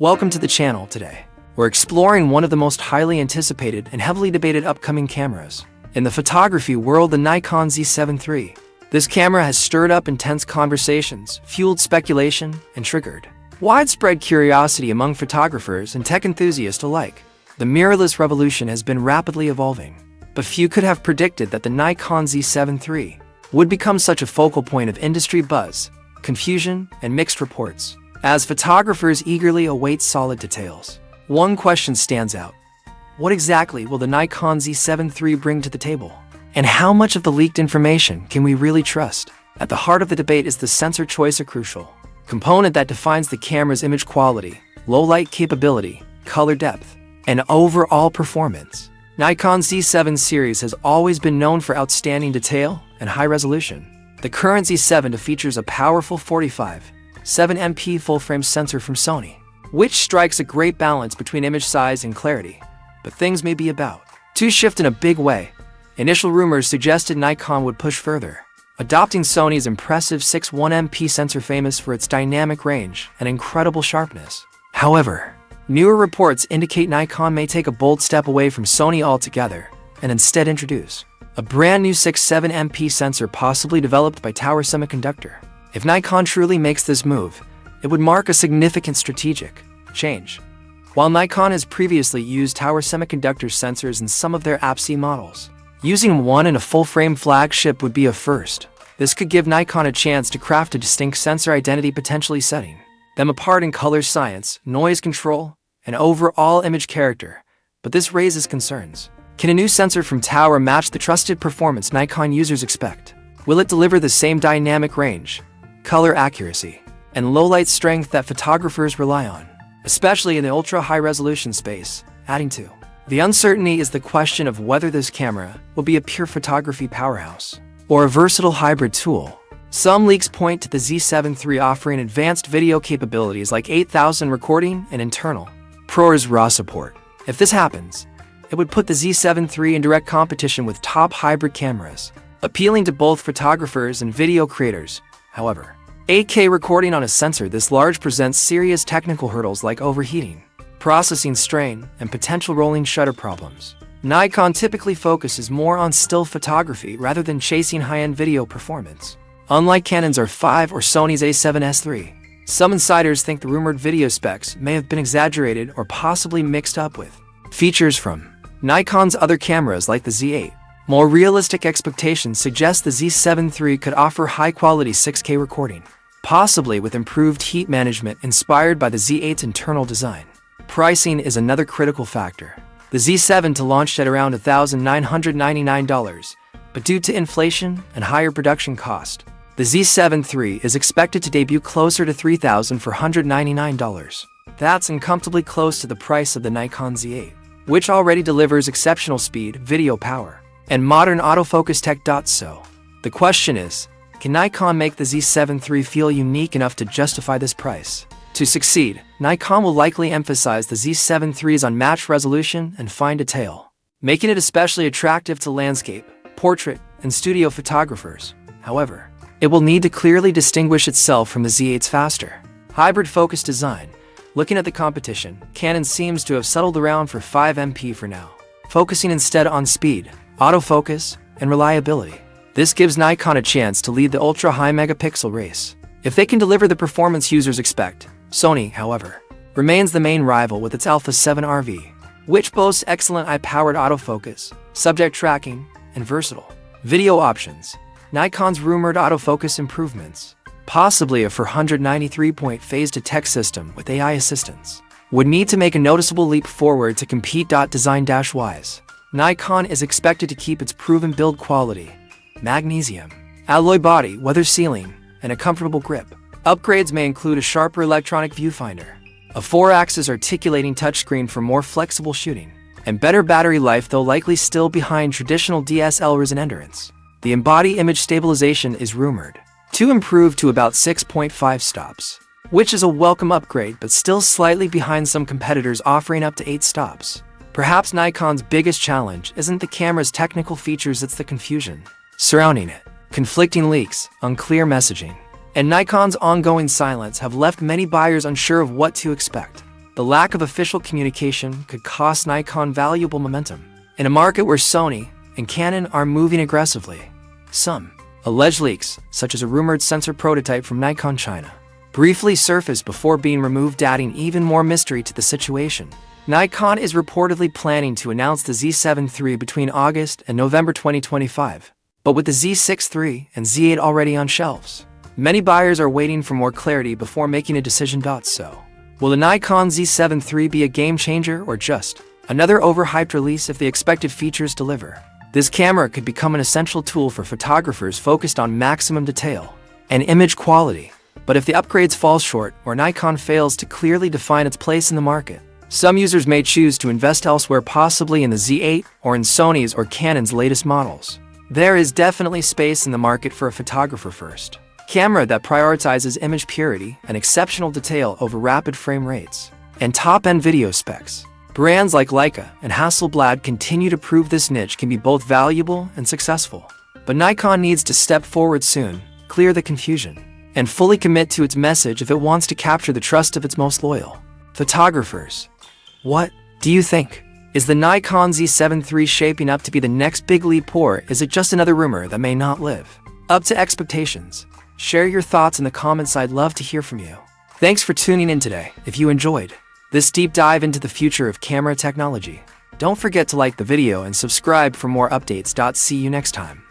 Welcome to the channel today. We're exploring one of the most highly anticipated and heavily debated upcoming cameras in the photography world, the Nikon Z7 III. This camera has stirred up intense conversations, fueled speculation, and triggered widespread curiosity among photographers and tech enthusiasts alike. The mirrorless revolution has been rapidly evolving, but few could have predicted that the Nikon Z7 III would become such a focal point of industry buzz, confusion, and mixed reports. As photographers eagerly await solid details, one question stands out. What exactly will the Nikon Z7 III bring to the table? And how much of the leaked information can we really trust? At the heart of the debate is the sensor choice, a crucial component that defines the camera's image quality, low light capability, color depth, and overall performance. Nikon Z7 series has always been known for outstanding detail and high resolution. The current Z7 II features a powerful 45.7 full-frame sensor from Sony, which strikes a great balance between image size and clarity. But things may be about to shift in a big way. Initial rumors suggested Nikon would push further, adopting Sony's impressive 6.1 sensor, famous for its dynamic range and incredible sharpness. However, newer reports indicate Nikon may take a bold step away from Sony altogether and instead introduce a brand new 6.7 sensor, possibly developed by Tower Semiconductor. If Nikon truly makes this move, it would mark a significant strategic change. While Nikon has previously used Tower Semiconductor's sensors in some of their APS-C models, using one in a full-frame flagship would be a first. This could give Nikon a chance to craft a distinct sensor identity, potentially setting them apart in color science, noise control, and overall image character. But this raises concerns. Can a new sensor from Tower match the trusted performance Nikon users expect? Will it deliver the same dynamic range, color accuracy, and low-light strength that photographers rely on, especially in the ultra-high-resolution space? Adding to the uncertainty is the question of whether this camera will be a pure photography powerhouse or a versatile hybrid tool. Some leaks point to the Z7 III offering advanced video capabilities like 8,000 recording and internal ProRes RAW support. If this happens, it would put the Z7 III in direct competition with top hybrid cameras, appealing to both photographers and video creators. However, 8K recording on a sensor this large presents serious technical hurdles like overheating, processing strain, and potential rolling shutter problems. Nikon typically focuses more on still photography rather than chasing high-end video performance. Unlike Canon's R5 or Sony's A7S III, some insiders think the rumored video specs may have been exaggerated or possibly mixed up with features from Nikon's other cameras like the Z8. More realistic expectations suggest the Z7 III could offer high-quality 6K recording, possibly with improved heat management inspired by the Z8's internal design. Pricing is another critical factor. The Z7 II launched at around $1,999, but due to inflation and higher production cost, the Z7 III is expected to debut closer to $3,499. That's uncomfortably close to the price of the Nikon Z8, which already delivers exceptional speed, video power, and modern autofocus tech. So, the question is, can Nikon make the Z7 III feel unique enough to justify this price? To succeed, Nikon will likely emphasize the Z7 III's unmatched resolution and fine detail, making it especially attractive to landscape, portrait, and studio photographers. However, it will need to clearly distinguish itself from the Z8's faster, hybrid-focused design. Looking at the competition, Canon seems to have settled around for 5MP for now, focusing instead on speed, autofocus, and reliability. This gives Nikon a chance to lead the ultra-high megapixel race, if they can deliver the performance users expect. Sony, however, remains the main rival with its Alpha 7 RV, which boasts excellent eye-powered autofocus, subject tracking, and versatile video options. Nikon's rumored autofocus improvements, possibly a 493-point phase-detect system with AI assistance, would need to make a noticeable leap forward to compete. Design-wise, Nikon is expected to keep its proven build quality, magnesium alloy body, weather sealing, and a comfortable grip. Upgrades may include a sharper electronic viewfinder, a 4-axis articulating touchscreen for more flexible shooting, and better battery life, though likely still behind traditional DSLRs and endurance. The embody image stabilization is rumored to improve to about 6.5 stops, which is a welcome upgrade but still slightly behind some competitors offering up to 8 stops. Perhaps Nikon's biggest challenge isn't the camera's technical features, it's the confusion surrounding it. Conflicting leaks, unclear messaging, and Nikon's ongoing silence have left many buyers unsure of what to expect. the lack of official communication could cost Nikon valuable momentum in a market where Sony and Canon are moving aggressively. Some alleged leaks, such as a rumored sensor prototype from Nikon China, briefly surfaced before being removed, adding even more mystery to the situation. Nikon is reportedly planning to announce the Z7 III between August and November 2025, but with the Z6 III and Z8 already on shelves, many buyers are waiting for more clarity before making a decision. So, will the Nikon Z7 III be a game changer or just another overhyped release if the expected features deliver? This camera could become an essential tool for photographers focused on maximum detail and image quality. But if the upgrades fall short or Nikon fails to clearly define its place in the market, some users may choose to invest elsewhere, possibly in the Z8 or in Sony's or Canon's latest models. There is definitely space in the market for a photographer-first camera that prioritizes image purity and exceptional detail over rapid frame rates and top-end video specs. Brands like Leica and Hasselblad continue to prove this niche can be both valuable and successful. But Nikon needs to step forward soon, clear the confusion, and fully commit to its message if it wants to capture the trust of its most loyal photographers. What do you think? Is the Nikon Z7 III shaping up to be the next big leap, or is it just another rumor that may not live up to expectations? Share your thoughts in the comments. I'd love to hear from you. Thanks for tuning in today. If you enjoyed this deep dive into the future of camera technology, don't forget to like the video and subscribe for more updates. See you next time.